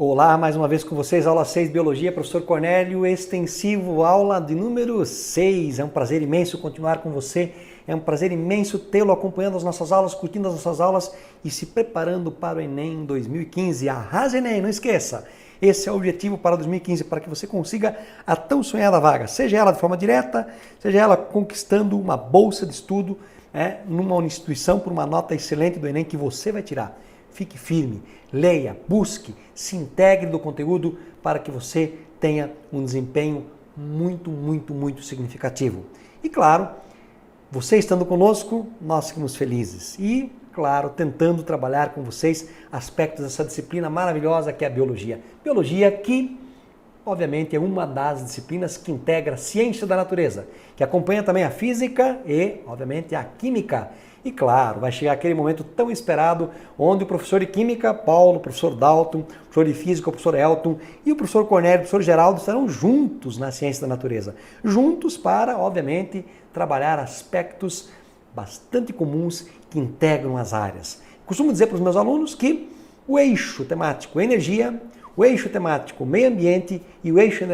Olá, mais uma vez com vocês, aula 6, Biologia, professor Cornélio, extensivo, aula de número 6. É um prazer imenso continuar com você, é um prazer imenso tê-lo acompanhando as nossas aulas, curtindo as nossas aulas e se preparando para o Enem 2015. Arrasa Enem, não esqueça! Esse é o objetivo para 2015, para que você consiga a tão sonhada vaga, seja ela de forma direta, seja ela conquistando uma bolsa de estudo numa instituição por uma nota excelente do Enem que você vai tirar. Fique firme, leia, busque, se integre do conteúdo para que você tenha um desempenho muito significativo. E claro, você estando conosco, nós ficamos felizes. E, claro, tentando trabalhar com vocês aspectos dessa disciplina maravilhosa que é a biologia. Biologia que, obviamente, é uma das disciplinas que integra a ciência da natureza, que acompanha também a física e, obviamente, a química. E claro, vai chegar aquele momento tão esperado onde o professor de Química, Paulo, o professor Dalton, o professor de Física, o professor Elton e o professor Cornélio, o professor Geraldo estarão juntos na ciência da natureza. Juntos para, obviamente, trabalhar aspectos bastante comuns que integram as áreas. Costumo dizer para os meus alunos que o eixo temático energia, o eixo temático meio ambiente e o eixo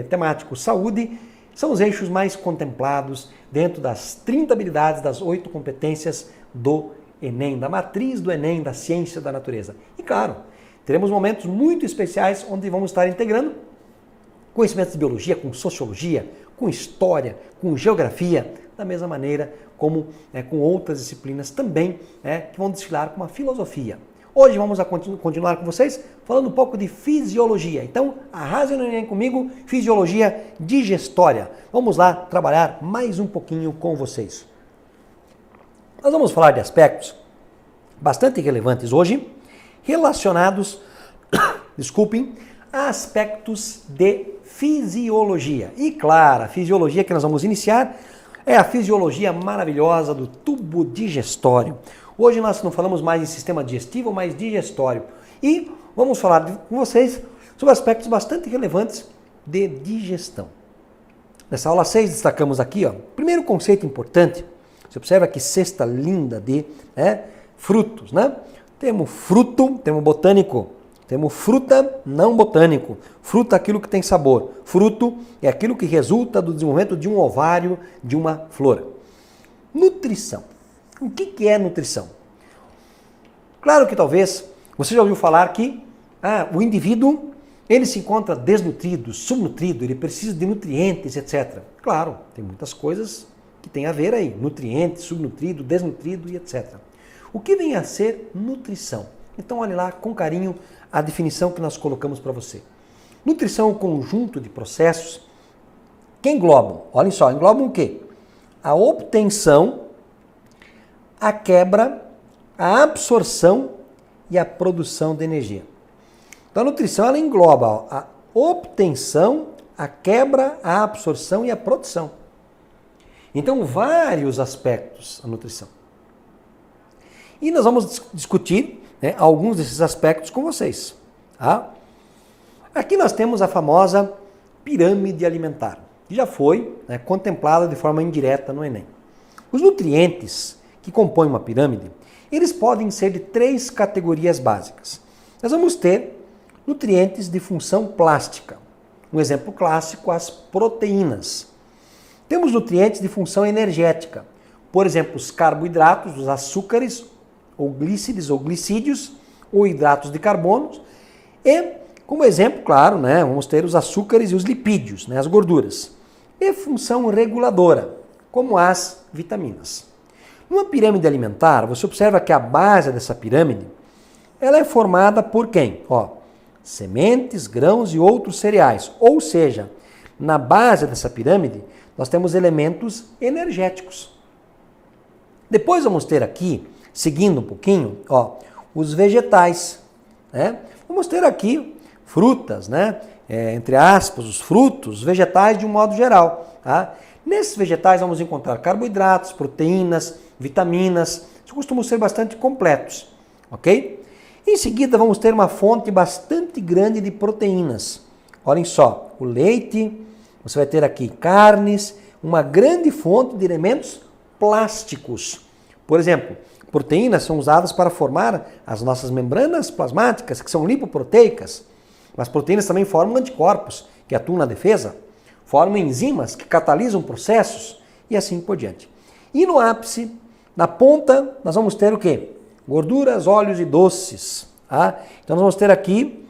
temático saúde são os eixos mais contemplados dentro das 30 habilidades, das 8 competências do Enem, da matriz do Enem, da ciência da natureza. E claro, teremos momentos muito especiais onde vamos estar integrando conhecimentos de biologia com sociologia, com história, com geografia, da mesma maneira como com outras disciplinas também que vão desfilar com a filosofia. Hoje vamos continuar com vocês falando um pouco de fisiologia. Então, arrasem no Enem comigo, fisiologia digestória. Vamos lá trabalhar mais um pouquinho com vocês. Nós vamos falar de aspectos bastante relevantes hoje, relacionados, a aspectos de fisiologia. E claro, a fisiologia que nós vamos iniciar é a fisiologia maravilhosa do tubo digestório. Hoje nós não falamos mais em sistema digestivo, mas digestório. E vamos falar com vocês sobre aspectos bastante relevantes de digestão. Nessa aula 6 destacamos aqui, primeiro conceito importante. Você observa que cesta linda de frutos, né? Temos fruto, temos botânico. Temos fruta não botânico. Fruta é aquilo que tem sabor. Fruto é aquilo que resulta do desenvolvimento de um ovário, de uma flor. Nutrição. O que é nutrição? Claro que talvez você já ouviu falar que o indivíduo ele se encontra desnutrido, subnutrido, ele precisa de nutrientes, etc. Claro, tem muitas coisas que tem a ver aí, nutrientes, subnutrido, desnutrido e etc. O que vem a ser nutrição? Então olhe lá com carinho a definição que nós colocamos para você. Nutrição é um conjunto de processos que englobam, olhem só, englobam o quê? A obtenção, a quebra, a absorção e a produção de energia. Então a nutrição ela engloba a obtenção, a quebra, a absorção e a produção. Então vários aspectos a nutrição. E nós vamos discutir alguns desses aspectos com vocês. Tá? Aqui nós temos a famosa pirâmide alimentar, que já foi contemplada de forma indireta no Enem. Os nutrientes que compõem uma pirâmide, eles podem ser de 3 categorias básicas. Nós vamos ter nutrientes de função plástica. Um exemplo clássico, as proteínas. Temos nutrientes de função energética. Por exemplo, os carboidratos, os açúcares, ou glícides ou glicídios, ou hidratos de carbono. E, como exemplo, claro, vamos ter os açúcares e os lipídios, as gorduras. E função reguladora, como as vitaminas. Numa pirâmide alimentar, você observa que a base dessa pirâmide ela é formada por quem? Sementes, grãos e outros cereais. Ou seja, na base dessa pirâmide, nós temos elementos energéticos. Depois vamos ter aqui, seguindo um pouquinho, os vegetais. Vamos ter aqui frutas, entre aspas, os frutos, vegetais de um modo geral. Tá? Nesses vegetais vamos encontrar carboidratos, proteínas, vitaminas, que costumam ser bastante completos, ok? Em seguida vamos ter uma fonte bastante grande de proteínas. Olhem só, o leite, você vai ter aqui carnes, uma grande fonte de elementos plásticos. Por exemplo, proteínas são usadas para formar as nossas membranas plasmáticas, que são lipoproteicas. Mas proteínas também formam anticorpos, que atuam na defesa, formam enzimas que catalisam processos e assim por diante. E no ápice, na ponta, nós vamos ter o quê? Gorduras, óleos e doces. Tá? Então nós vamos ter aqui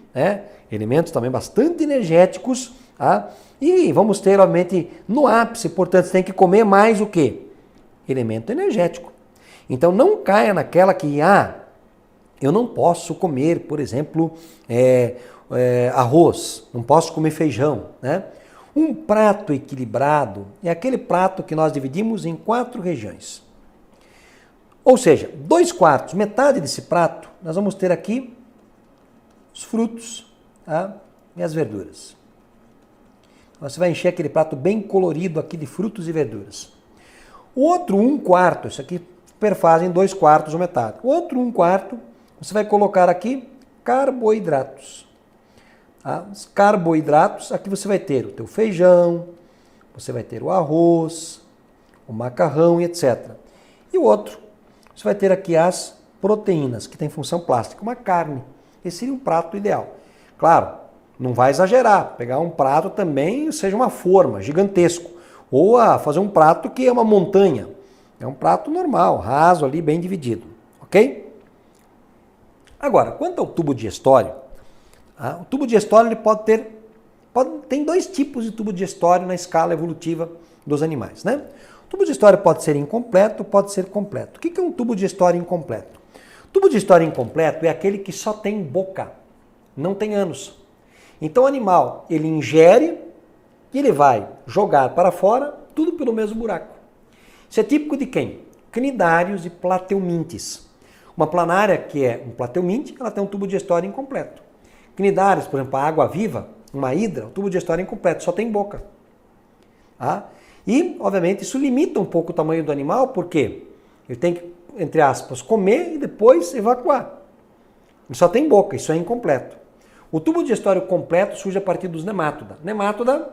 elementos também bastante energéticos. Tá? E vamos ter, obviamente, no ápice, portanto, você tem que comer mais o quê? Elemento energético. Então não caia naquela que, eu não posso comer, por exemplo, arroz, não posso comer feijão, né? Um prato equilibrado é aquele prato que nós dividimos em 4 regiões. Ou seja, 2/4, metade desse prato, nós vamos ter aqui os frutos, tá? E as verduras. Você vai encher aquele prato bem colorido aqui de frutos e verduras. O outro 1/4, isso aqui perfazem 2/4 ou metade. O outro 1/4, você vai colocar aqui carboidratos. Tá? Os carboidratos, aqui você vai ter o teu feijão, você vai ter o arroz, o macarrão e etc. E o outro, você vai ter aqui as proteínas, que tem função plástica, uma carne. Esse seria um prato ideal. Claro, não vai exagerar, pegar um prato também seja uma forma, gigantesco. Ou fazer um prato que é uma montanha. É um prato normal, raso ali, bem dividido. Ok? Agora, quanto ao tubo digestório, o tubo digestório ele tem 2 tipos de tubo digestório na escala evolutiva dos animais. Né? O tubo digestório pode ser incompleto, pode ser completo. O que é um tubo digestório incompleto? O tubo digestório incompleto é aquele que só tem boca, não tem ânus. Então o animal, ele ingere e ele vai jogar para fora tudo pelo mesmo buraco. Isso é típico de quem? Cnidários e plateumintes. Uma planária que é um plateuminte, ela tem um tubo digestório incompleto. Cnidários, por exemplo, a água-viva, uma hidra, o tubo digestório incompleto, só tem boca. Tá? E, obviamente, isso limita um pouco o tamanho do animal, porque ele tem que, entre aspas, comer e depois evacuar. Ele só tem boca, isso é incompleto. O tubo digestório completo surge a partir dos nemátoda. Nemátoda,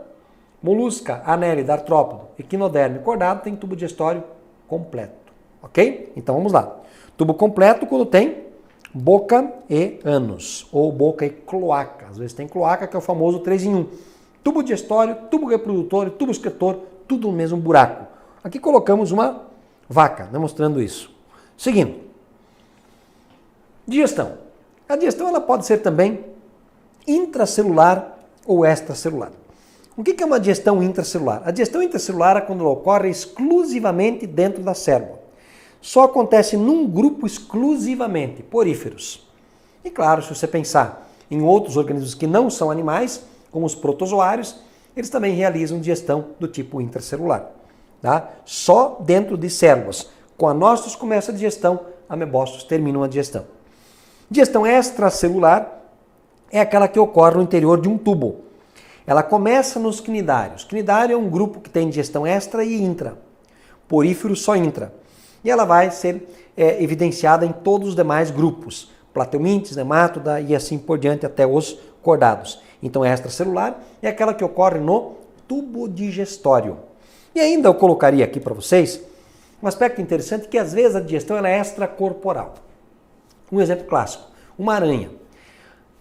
molusca, anélida, artrópodo, equinoderme, cordado, tem tubo digestório completo. Ok? Então vamos lá. Tubo completo quando tem boca e ânus, ou boca e cloaca. Às vezes tem cloaca, que é o famoso 3 em 1. Tubo digestório, tubo reprodutor, tubo excretor, tudo no mesmo buraco. Aqui colocamos uma vaca, demonstrando isso. Seguindo. Digestão. A digestão ela pode ser também intracelular ou extracelular. O que é uma digestão intracelular? A digestão intracelular é quando ela ocorre exclusivamente dentro da célula. Só acontece num grupo exclusivamente, poríferos. E claro, se você pensar em outros organismos que não são animais, como os protozoários, eles também realizam digestão do tipo intracelular. Tá? Só dentro de células. Com anócitos começa a digestão, amebócitos terminam a digestão. Digestão extracelular é aquela que ocorre no interior de um tubo. Ela começa nos cnidários. Cnidário é um grupo que tem digestão extra e intra. Porífero só intra. E ela vai ser evidenciada em todos os demais grupos. Plateumintes, nemátoda e assim por diante até os cordados. Então extracelular é aquela que ocorre no tubo digestório. E ainda eu colocaria aqui para vocês um aspecto interessante que às vezes a digestão ela é extracorporal. Um exemplo clássico, uma aranha.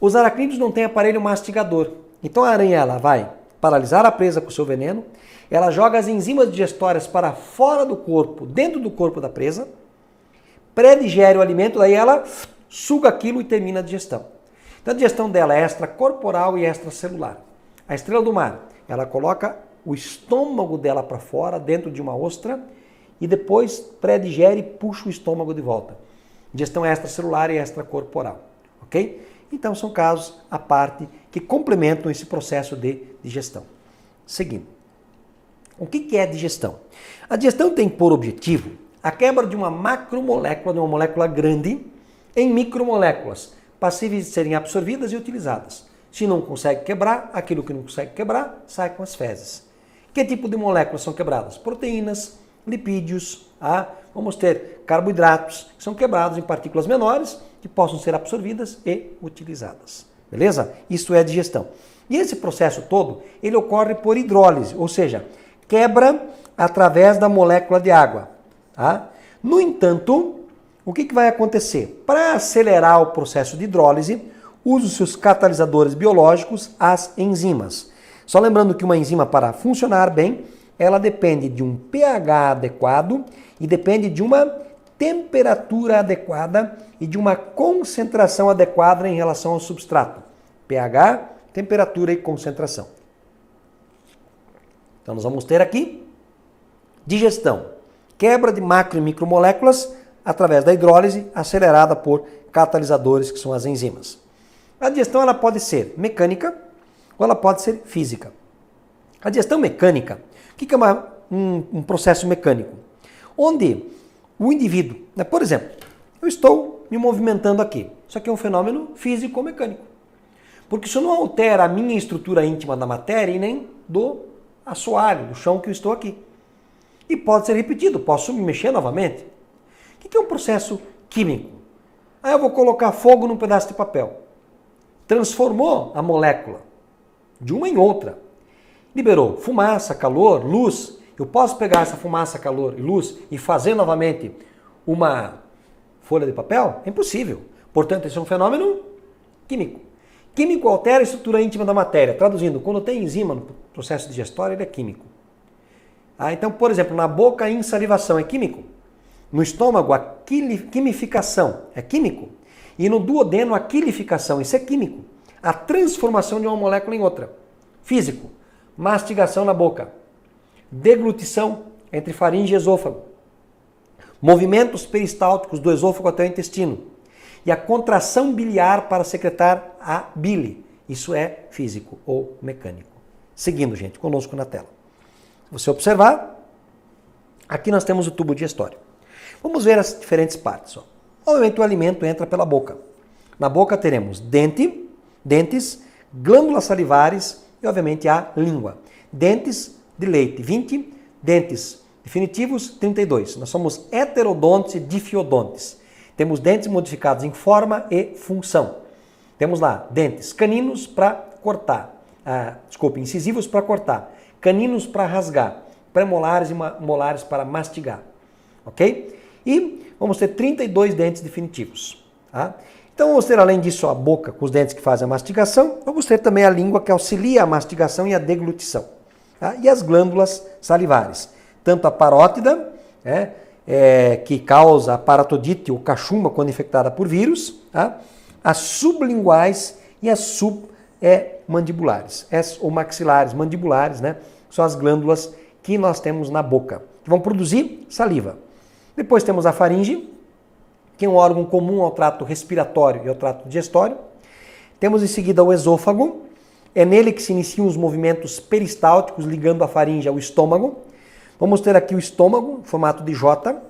Os aracnídeos não têm aparelho mastigador. Então a aranha ela vai paralisar a presa com o seu veneno, ela joga as enzimas digestórias para fora do corpo, dentro do corpo da presa, pré-digere o alimento, daí ela suga aquilo e termina a digestão. Então a digestão dela é extracorporal e extracelular. A estrela do mar, ela coloca o estômago dela para fora, dentro de uma ostra, e depois pré-digere e puxa o estômago de volta. Digestão extracelular e extracorporal. Ok? Então são casos à parte que complementam esse processo de digestão. Seguindo. O que é digestão? A digestão tem por objetivo a quebra de uma macromolécula, de uma molécula grande, em micromoléculas, passíveis de serem absorvidas e utilizadas. Se não consegue quebrar, aquilo que não consegue quebrar, sai com as fezes. Que tipo de moléculas são quebradas? Proteínas, lipídios, vamos ter carboidratos, que são quebrados em partículas menores, que possam ser absorvidas e utilizadas. Beleza? Isso é digestão. E esse processo todo, ele ocorre por hidrólise, ou seja, quebra através da molécula de água. Tá? No entanto, o que vai acontecer? Para acelerar o processo de hidrólise, usa-se os catalisadores biológicos, as enzimas. Só lembrando que uma enzima, para funcionar bem, ela depende de um pH adequado e depende de uma temperatura adequada e de uma concentração adequada em relação ao substrato. pH, temperatura e concentração. Então nós vamos ter aqui digestão, quebra de macro e micromoléculas através da hidrólise acelerada por catalisadores, que são as enzimas. A digestão ela pode ser mecânica ou ela pode ser física. A digestão mecânica, o que é um processo mecânico? Onde o indivíduo, por exemplo, eu estou me movimentando aqui. Isso aqui é um fenômeno físico-mecânico. Porque isso não altera a minha estrutura íntima da matéria e nem do assoalho, do chão que eu estou aqui. E pode ser repetido, posso me mexer novamente. O que é um processo químico? Aí eu vou colocar fogo num pedaço de papel. Transformou a molécula de uma em outra. Liberou fumaça, calor, luz. Eu posso pegar essa fumaça, calor e luz e fazer novamente uma folha de papel? É impossível. Portanto, esse é um fenômeno químico. Químico altera a estrutura íntima da matéria. Traduzindo, quando tem enzima no processo digestório, ele é químico. Então, por exemplo, na boca a insalivação é químico. No estômago a quimificação é químico. E no duodeno a quilificação, isso é químico. A transformação de uma molécula em outra. Físico. Mastigação na boca. Deglutição entre faringe e esôfago. Movimentos peristálticos do esôfago até o intestino. E a contração biliar para secretar a bile. Isso é físico ou mecânico. Seguindo, gente, conosco na tela. Se você observar, aqui nós temos o tubo digestório. Vamos ver as diferentes partes. Ó. Obviamente o alimento entra pela boca. Na boca teremos dentes, glândulas salivares e obviamente a língua. Dentes de leite, 20. Dentes definitivos, 32. Nós somos heterodontes e difiodontes. Temos dentes modificados em forma e função. Temos lá dentes caninos para cortar. Incisivos para cortar. Caninos para rasgar. Premolares e molares para mastigar. Ok? E vamos ter 32 dentes definitivos. Tá? Então vamos ter, além disso, a boca com os dentes que fazem a mastigação. Vamos ter também a língua que auxilia a mastigação e a deglutição. Tá? E as glândulas salivares. Tanto a parótida, que causa a paratodite ou cachumba quando infectada por vírus, tá? As sublinguais e as submandibulares, ou maxilares, mandibulares, né? São as glândulas que nós temos na boca, que vão produzir saliva. Depois temos a faringe, que é um órgão comum ao trato respiratório e ao trato digestório. Temos em seguida o esôfago, é nele que se iniciam os movimentos peristálticos ligando a faringe ao estômago. Vamos ter aqui o estômago, em formato de J.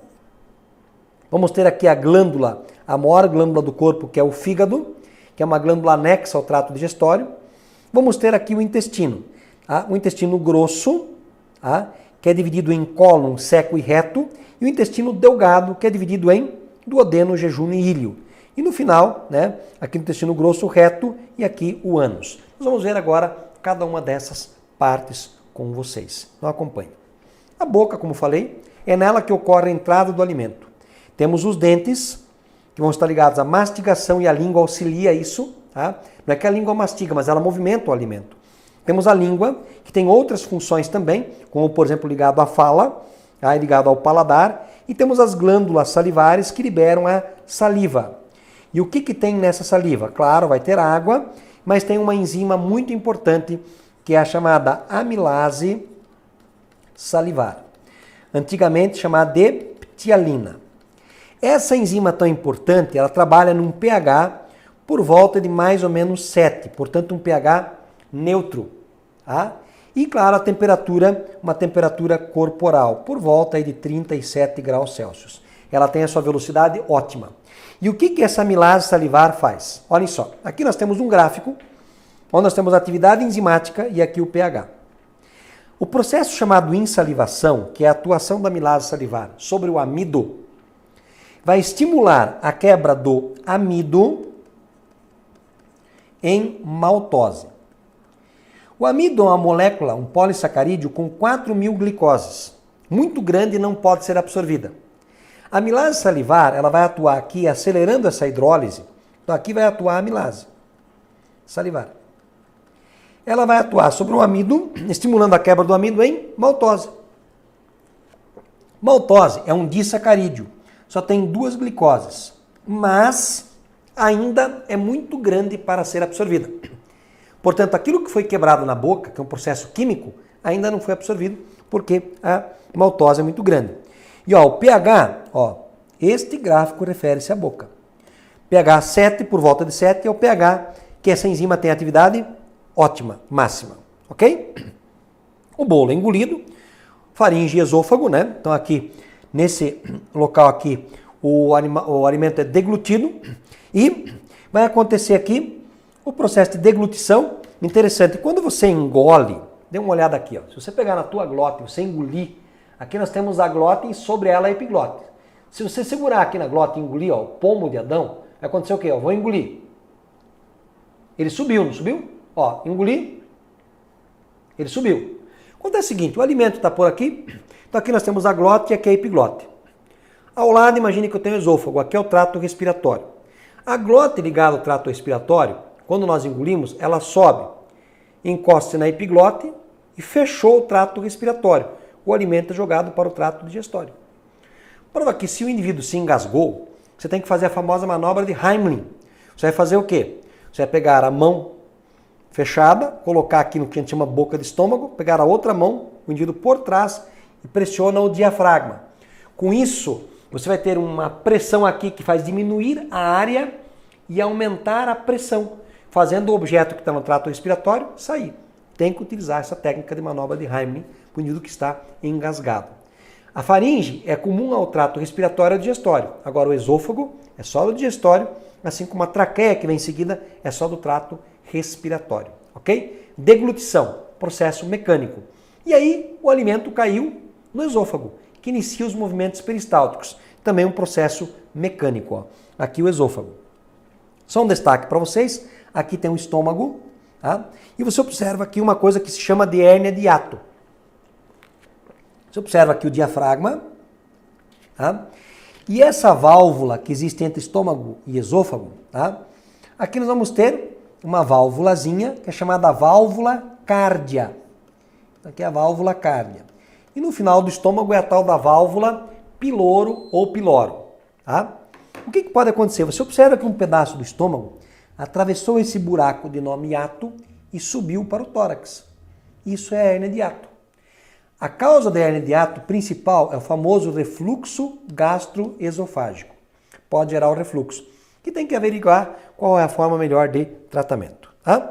Vamos ter aqui a glândula, a maior glândula do corpo, que é o fígado, que é uma glândula anexa ao trato digestório. Vamos ter aqui o intestino grosso, que é dividido em cólon, seco e reto, e o intestino delgado, que é dividido em duodeno, jejum e íleo. E no final, aqui no intestino grosso, o reto e aqui o ânus. Nós vamos ver agora cada uma dessas partes com vocês. Então acompanhe. A boca, como falei, é nela que ocorre a entrada do alimento. Temos os dentes, que vão estar ligados à mastigação e a língua auxilia isso. Tá? Não é que a língua mastiga, mas ela movimenta o alimento. Temos a língua, que tem outras funções também, como, por exemplo, ligado à fala, ligado ao paladar. E temos as glândulas salivares que liberam a saliva. E o que tem nessa saliva? Claro, vai ter água, mas tem uma enzima muito importante, que é a chamada amilase salivar, antigamente chamada de ptialina. Essa enzima tão importante, ela trabalha num pH por volta de mais ou menos 7, portanto um pH neutro. Tá? E claro, a temperatura, uma temperatura corporal, por volta aí de 37 graus Celsius. Ela tem a sua velocidade ótima. E o que essa amilase salivar faz? Olhem só, aqui nós temos um gráfico, onde nós temos a atividade enzimática e aqui o pH. O processo chamado insalivação, que é a atuação da amilase salivar sobre o amido, vai estimular a quebra do amido em maltose. O amido é uma molécula, um polissacarídeo com 4.000 glicoses. Muito grande e não pode ser absorvida. A amilase salivar, ela vai atuar aqui acelerando essa hidrólise. Então aqui vai atuar a amilase salivar. Ela vai atuar sobre o amido, estimulando a quebra do amido em maltose. Maltose é um disacarídeo, só tem 2 glicoses, mas ainda é muito grande para ser absorvida. Portanto, aquilo que foi quebrado na boca, que é um processo químico, ainda não foi absorvido, porque a maltose é muito grande. E ó, o pH, ó, este gráfico refere-se à boca. pH 7, por volta de 7, é o pH que essa enzima tem atividade ótima, máxima, ok? O bolo é engolido, faringe e esôfago, né? Então aqui, nesse local aqui, o alimento é deglutido e vai acontecer aqui o processo de deglutição. Interessante, quando você engole, dê uma olhada aqui, ó. Se você pegar na tua glote, você engolir, aqui nós temos a glote e sobre ela a epiglote. Se você segurar aqui na glote e engolir, ó, o pomo de Adão, vai acontecer o quê? Eu vou engolir. Ele subiu, não subiu? Ó, engoli, ele subiu. Acontece o seguinte, o alimento está por aqui, então aqui nós temos a glote e aqui a epiglote. Ao lado, imagine que eu tenho o esôfago, aqui é o trato respiratório. A glote ligada ao trato respiratório, quando nós engolimos, ela sobe, encosta na epiglote e fechou o trato respiratório. O alimento é jogado para o trato digestório. Prova que se o indivíduo se engasgou, você tem que fazer a famosa manobra de Heimlich. Você vai fazer o quê? Você vai pegar a mão fechada, colocar aqui no que a gente chama boca de estômago, pegar a outra mão, o indivíduo por trás e pressiona o diafragma. Com isso, você vai ter uma pressão aqui que faz diminuir a área e aumentar a pressão, fazendo o objeto que está no trato respiratório sair. Tem que utilizar essa técnica de manobra de Heimlich para o indivíduo que está engasgado. A faringe é comum ao trato respiratório e digestório. Agora o esôfago é só do digestório, assim como a traqueia que vem em seguida é só do trato respiratório, ok? Deglutição, processo mecânico. E aí o alimento caiu no esôfago, que inicia os movimentos peristálticos. Também um processo mecânico, ó. Aqui o esôfago. Só um destaque para vocês, aqui tem o estômago, tá? E você observa aqui uma coisa que se chama de hérnia de hiato. Você observa aqui o diafragma, tá? E essa válvula que existe entre estômago e esôfago, tá? Aqui nós vamos ter uma válvulazinha que é chamada válvula cárdia. Aqui é a válvula cárdia. E no final do estômago é a tal da válvula piloro ou piloro, tá? O que pode acontecer? Você observa que um pedaço do estômago atravessou esse buraco de nome hiato e subiu para o tórax. Isso é a hérnia de hiato. A causa da hérnia de hiato principal é o famoso refluxo gastroesofágico. Pode gerar o refluxo, que tem que averiguar qual é a forma melhor de tratamento. Tá?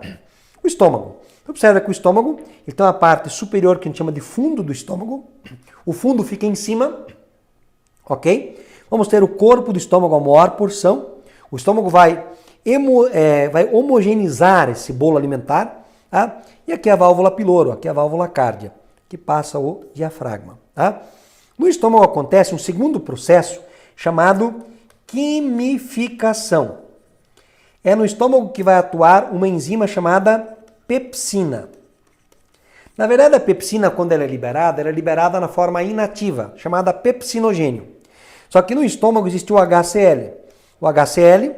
O estômago. Observa que o estômago, então a parte superior que a gente chama de fundo do estômago, o fundo fica em cima, ok? Vamos ter o corpo do estômago, a maior porção. O estômago vai homogeneizar esse bolo alimentar, tá? E aqui é a válvula piloro, aqui é a válvula cárdia, que passa o diafragma. Tá? No estômago acontece um segundo processo chamado quimificação. É no estômago que vai atuar uma enzima chamada pepsina. Na verdade, a pepsina, quando ela é liberada na forma inativa, chamada pepsinogênio. Só que no estômago existe o HCl. O HCl,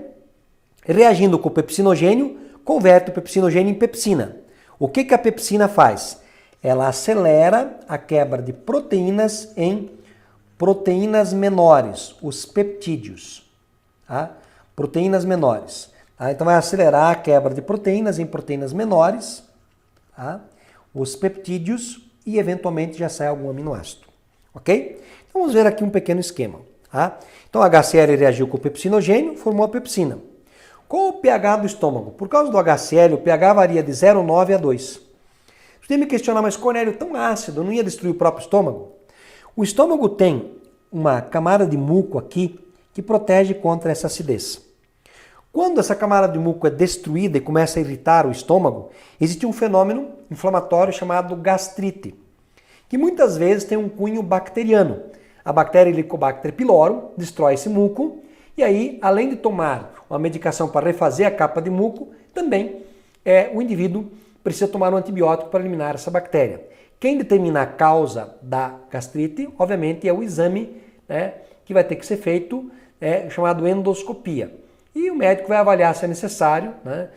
reagindo com o pepsinogênio, converte o pepsinogênio em pepsina. O que a pepsina faz? Ela acelera a quebra de proteínas em proteínas menores, os peptídeos. Tá? Proteínas menores. Tá? Então vai acelerar a quebra de proteínas em proteínas menores, tá? Os peptídeos, e eventualmente já sai algum aminoácido. Ok? Então vamos ver aqui um pequeno esquema. Tá? Então a HCl reagiu com o pepsinogênio, formou a pepsina. Qual o pH do estômago? Por causa do HCl, o pH varia de 0,9 a 2. Você me questionar, mas Cornélio, tão ácido, não ia destruir o próprio estômago? O estômago tem uma camada de muco aqui que protege contra essa acidez. Quando essa camada de muco é destruída e começa a irritar o estômago, existe um fenômeno inflamatório chamado gastrite, que muitas vezes tem um cunho bacteriano. A bactéria Helicobacter pylori destrói esse muco e aí, além de tomar uma medicação para refazer a capa de muco, também o indivíduo precisa tomar um antibiótico para eliminar essa bactéria. Quem determina a causa da gastrite, obviamente, é o exame, né, que vai ter que ser feito, chamado endoscopia. E o médico vai avaliar se é necessário, né,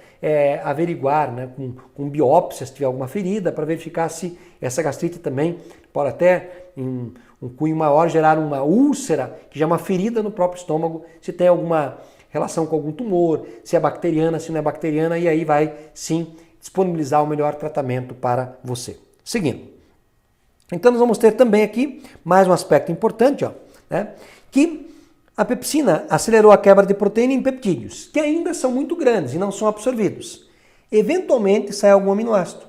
averiguar, né, com biópsia se tiver alguma ferida, para verificar se essa gastrite também pode até, em um cunho maior, gerar uma úlcera, que já é uma ferida no próprio estômago, se tem alguma relação com algum tumor, se é bacteriana, se não é bacteriana, e aí vai sim disponibilizar o melhor tratamento para você. Seguindo. Então nós vamos ter também aqui mais um aspecto importante, ó, né, que a pepsina acelerou a quebra de proteína em peptídeos, que ainda são muito grandes e não são absorvidos. Eventualmente sai algum aminoácido.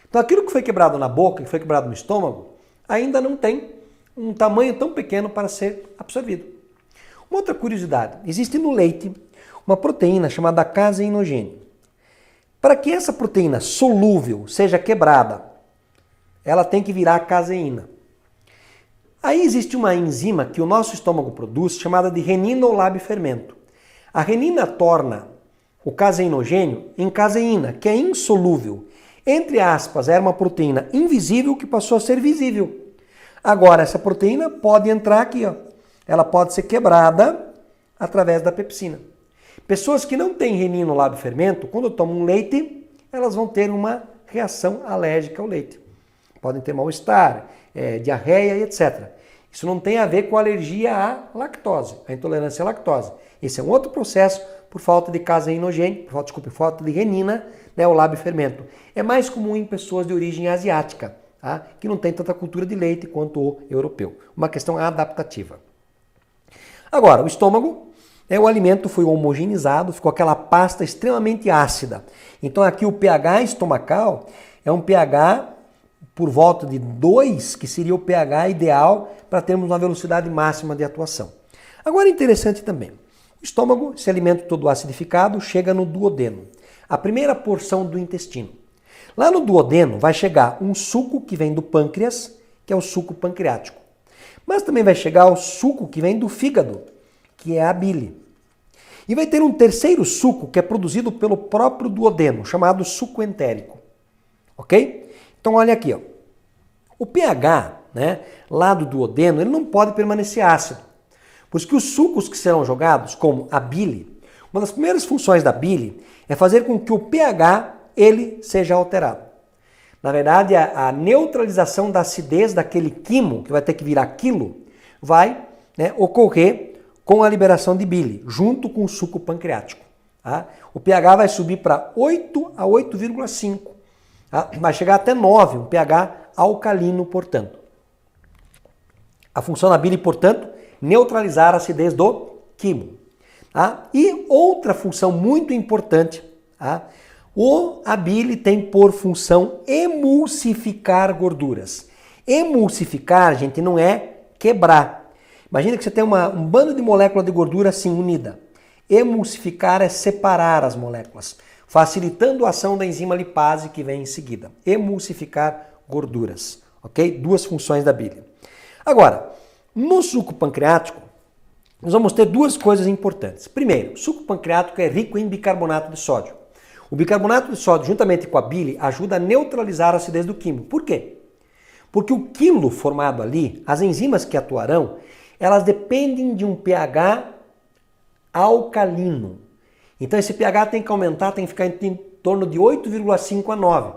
Então aquilo que foi quebrado na boca, que foi quebrado no estômago, ainda não tem um tamanho tão pequeno para ser absorvido. Uma outra curiosidade, existe no leite uma proteína chamada caseinogênio. Para que essa proteína solúvel seja quebrada, ela tem que virar caseína. Aí existe uma enzima que o nosso estômago produz, chamada de renina ou labifermento. A renina torna o caseinogênio em caseína, que é insolúvel. Entre aspas, era uma proteína invisível que passou a ser visível. Agora, essa proteína pode entrar aqui, ó. Ela pode ser quebrada através da pepsina. Pessoas que não têm renina ou labifermento, quando tomam leite, elas vão ter uma reação alérgica ao leite. Podem ter mal-estar, diarreia e etc. Isso não tem a ver com alergia à lactose, a intolerância à lactose. Esse é um outro processo por falta de caseinogênio, por falta de renina, né, o labifermento. É mais comum em pessoas de origem asiática, tá, que não tem tanta cultura de leite quanto o europeu. Uma questão adaptativa. Agora, o estômago, o alimento foi homogeneizado, ficou aquela pasta extremamente ácida. Então aqui o pH estomacal é um pH por volta de 2, que seria o pH ideal para termos uma velocidade máxima de atuação. Agora é interessante também, o estômago, esse alimento todo acidificado, chega no duodeno, a primeira porção do intestino. Lá no duodeno vai chegar um suco que vem do pâncreas, que é o suco pancreático. Mas também vai chegar o suco que vem do fígado, que é a bile. E vai ter um terceiro suco que é produzido pelo próprio duodeno, chamado suco entérico. Ok? Então olha aqui, ó. O pH, né, lá do duodeno, ele não pode permanecer ácido. Por isso que os sucos que serão jogados, como a bile, uma das primeiras funções da bile é fazer com que o pH ele seja alterado. Na verdade, a neutralização da acidez daquele quimo, que vai ter que virar quilo, vai, né, ocorrer com a liberação de bile, junto com o suco pancreático. Tá? O pH vai subir para 8 a 8,5. Vai chegar até 9, um pH alcalino, portanto. A função da bile, portanto, neutralizar a acidez do quimo. Tá? E outra função muito importante, tá? A bile tem por função emulsificar gorduras. Emulsificar, gente, não é quebrar. Imagina que você tem um bando de moléculas de gordura assim unida. Emulsificar é separar as moléculas, facilitando a ação da enzima lipase que vem em seguida. Emulsificar gorduras, ok? Duas funções da bile. Agora, no suco pancreático, nós vamos ter duas coisas importantes. Primeiro, o suco pancreático é rico em bicarbonato de sódio. O bicarbonato de sódio, juntamente com a bile, ajuda a neutralizar a acidez do quimo. Por quê? Porque o quilo formado ali, as enzimas que atuarão, elas dependem de um pH alcalino. Então esse pH tem que aumentar, tem que ficar em torno de 8,5 a 9.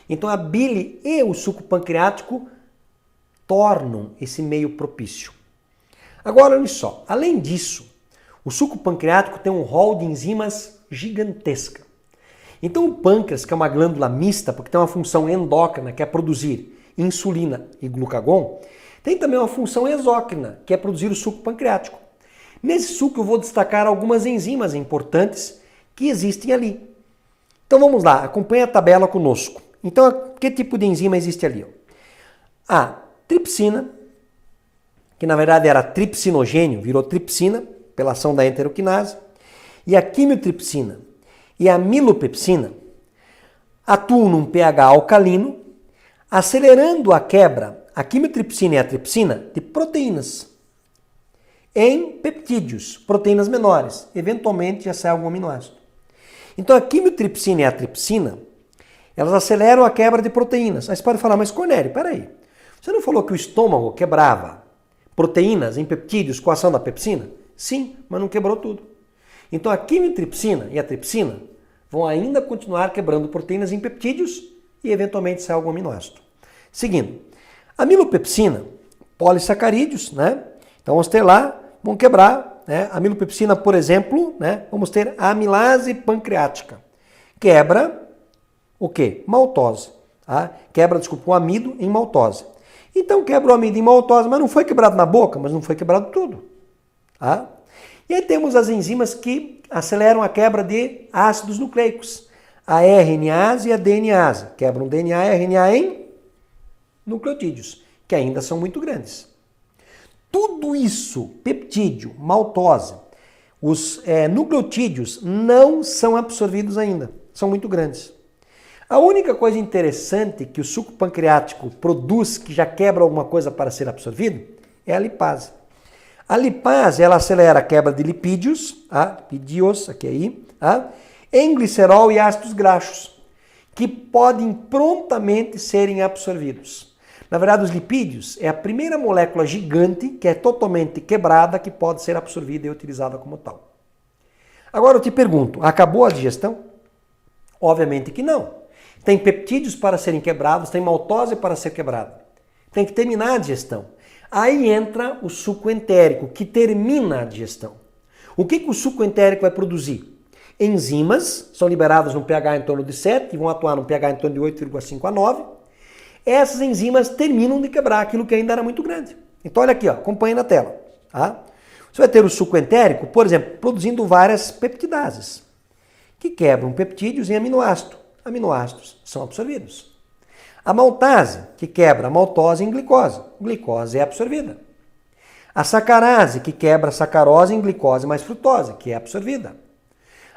Então a bile e o suco pancreático tornam esse meio propício. Agora, olha só, além disso, o suco pancreático tem um rol de enzimas gigantesca. Então o pâncreas, que é uma glândula mista, porque tem uma função endócrina, que é produzir insulina e glucagon, tem também uma função exócrina, que é produzir o suco pancreático. Nesse suco eu vou destacar algumas enzimas importantes que existem ali. Então vamos lá, acompanhe a tabela conosco. Então, que tipo de enzima existe ali? A tripsina, que na verdade era tripsinogênio, virou tripsina, pela ação da enteroquinase, e a quimiotripsina e a milopepsina atuam num pH alcalino, acelerando a quebra, a quimiotripsina e a tripsina, de proteínas em peptídeos, proteínas menores. Eventualmente já sai algum aminoácido. Então a quimiotripsina e a tripsina, elas aceleram a quebra de proteínas. Aí você pode falar, mas Cornélio, peraí, você não falou que o estômago quebrava proteínas em peptídeos com a ação da pepsina? Sim, mas não quebrou tudo. Então a quimitripsina e a tripsina vão ainda continuar quebrando proteínas em peptídeos e eventualmente sai algum aminoácido. Seguindo, amilopepsina, polissacarídeos, né? Então vamos ter lá, vamos quebrar, né? Amilopepsina, por exemplo, né? Vamos ter a amilase pancreática. Quebra o quê? Maltose. Tá? Quebra, desculpa, o amido em maltose. Então quebra o amido em maltose, mas não foi quebrado na boca, mas não foi quebrado tudo. Tá? E aí temos as enzimas que aceleram a quebra de ácidos nucleicos. A RNase e a DNase. Quebram DNA e RNA em nucleotídeos, que ainda são muito grandes. Tudo isso, peptídeo, maltose, os nucleotídeos não são absorvidos ainda, são muito grandes. A única coisa interessante que o suco pancreático produz, que já quebra alguma coisa para ser absorvido, é a lipase. A lipase, ela acelera a quebra de lipídios, lipídios, em glicerol e ácidos graxos, que podem prontamente serem absorvidos. Na verdade, os lipídios é a primeira molécula gigante que é totalmente quebrada, que pode ser absorvida e utilizada como tal. Agora eu te pergunto, acabou a digestão? Obviamente que não. Tem peptídeos para serem quebrados, tem maltose para ser quebrada. Tem que terminar a digestão. Aí entra o suco entérico, que termina a digestão. O que o suco entérico vai produzir? Enzimas, são liberadas num pH em torno de 7 e vão atuar num pH em torno de 8,5 a 9. Essas enzimas terminam de quebrar aquilo que ainda era muito grande. Então olha aqui, ó, acompanhe na tela. Tá? Você vai ter o suco entérico, por exemplo, produzindo várias peptidases, que quebram peptídeos em aminoácido. Aminoácidos são absorvidos. A maltase, que quebra a maltose em glicose. Glicose é absorvida. A sacarase, que quebra a sacarose em glicose mais frutose, que é absorvida.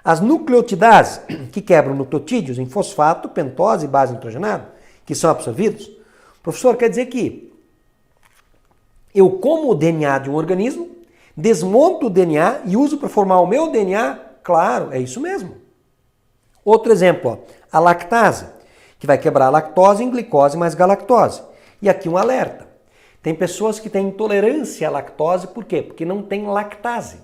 As nucleotidases, que quebram nucleotídeos em fosfato, pentose e base nitrogenada, que são absorvidos. Professor, quer dizer que eu como o DNA de um organismo, desmonto o DNA e uso para formar o meu DNA? Claro, é isso mesmo. Outro exemplo, ó, a lactase, que vai quebrar a lactose em glicose mais galactose. E aqui um alerta. Tem pessoas que têm intolerância à lactose, por quê? Porque não tem lactase.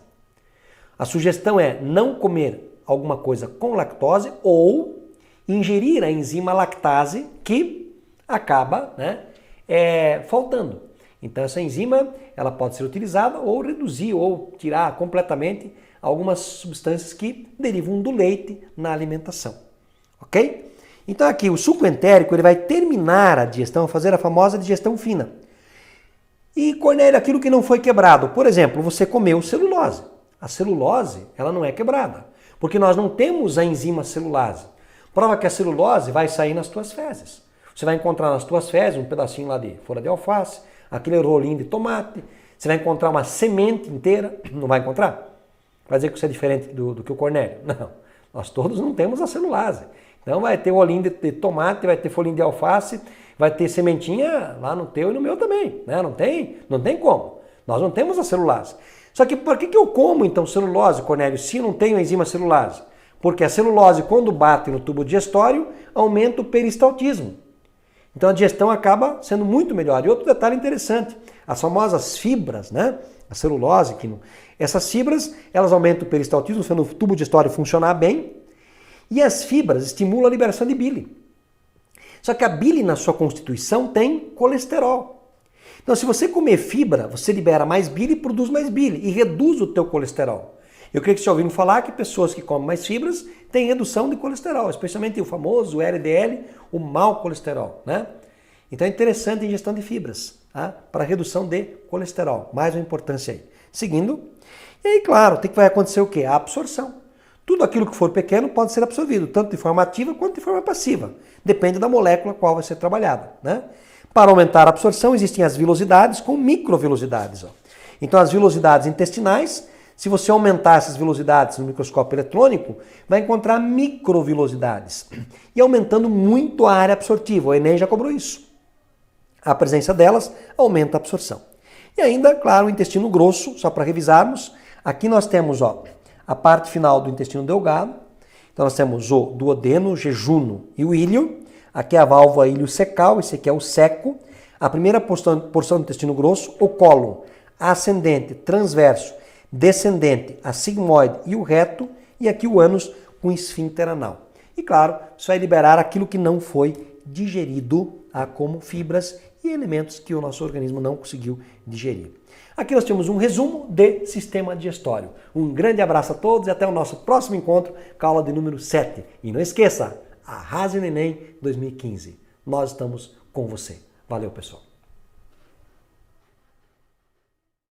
A sugestão é não comer alguma coisa com lactose ou ingerir a enzima lactase que acaba faltando. Então essa enzima ela pode ser utilizada ou reduzir ou tirar completamente algumas substâncias que derivam do leite na alimentação. Ok? Então aqui o suco entérico ele vai terminar a digestão, fazer a famosa digestão fina. E Cornélio, aquilo que não foi quebrado, por exemplo, você comeu celulose. A celulose ela não é quebrada, porque nós não temos a enzima celulase. Prova que a celulose vai sair nas tuas fezes. Você vai encontrar nas tuas fezes um pedacinho lá de folha de alface, aquele rolinho de tomate, você vai encontrar uma semente inteira, não vai encontrar? Vai dizer que você é diferente do que o Cornélio? Não, nós todos não temos a celulase. Então vai ter rolinho de tomate, vai ter folhinho de alface, vai ter sementinha lá no teu e no meu também. Né? Não tem como. Nós não temos a celulase. Só que por que eu como então celulose, Cornélio, se não tenho a enzima celulase? Porque a celulose, quando bate no tubo digestório, aumenta o peristaltismo. Então a digestão acaba sendo muito melhor. E outro detalhe interessante, as famosas fibras, né? A celulose, essas fibras, elas aumentam o peristaltismo, fazendo o tubo digestório funcionar bem. E as fibras estimulam a liberação de bile. Só que a bile na sua constituição tem colesterol. Então se você comer fibra, você libera mais bile e produz mais bile e reduz o teu colesterol. Eu creio que você já ouviu falar que pessoas que comem mais fibras têm redução de colesterol, especialmente o famoso LDL, o mau colesterol, né? Então é interessante a ingestão de fibras, tá? Para redução de colesterol, mais uma importância aí. Seguindo, e aí claro, vai acontecer o quê? A absorção. Tudo aquilo que for pequeno pode ser absorvido, tanto de forma ativa quanto de forma passiva. Depende da molécula qual vai ser trabalhada, né? Para aumentar a absorção existem as vilosidades com microvelosidades. Ó. Então as velocidades intestinais, se você aumentar essas velocidades no microscópio eletrônico, vai encontrar microvelocidades. E aumentando muito a área absortiva. O Enem já cobrou isso. A presença delas aumenta a absorção. E ainda, claro, o intestino grosso, só para revisarmos. Aqui nós temos a parte final do intestino delgado. Então nós temos o duodeno, o jejuno e o íleo. Aqui é a válvula iliocecal, esse aqui é o seco. A primeira porção do intestino grosso, o cólon. ascendente, transverso, descendente, a sigmoide e o reto, e aqui o ânus com esfíncter anal. E claro, isso vai liberar aquilo que não foi digerido, como fibras e elementos que o nosso organismo não conseguiu digerir. Aqui nós temos um resumo de sistema digestório. Um grande abraço a todos e até o nosso próximo encontro com a aula de número 7. E não esqueça, arrase no Enem 2015. Nós estamos com você. Valeu, pessoal.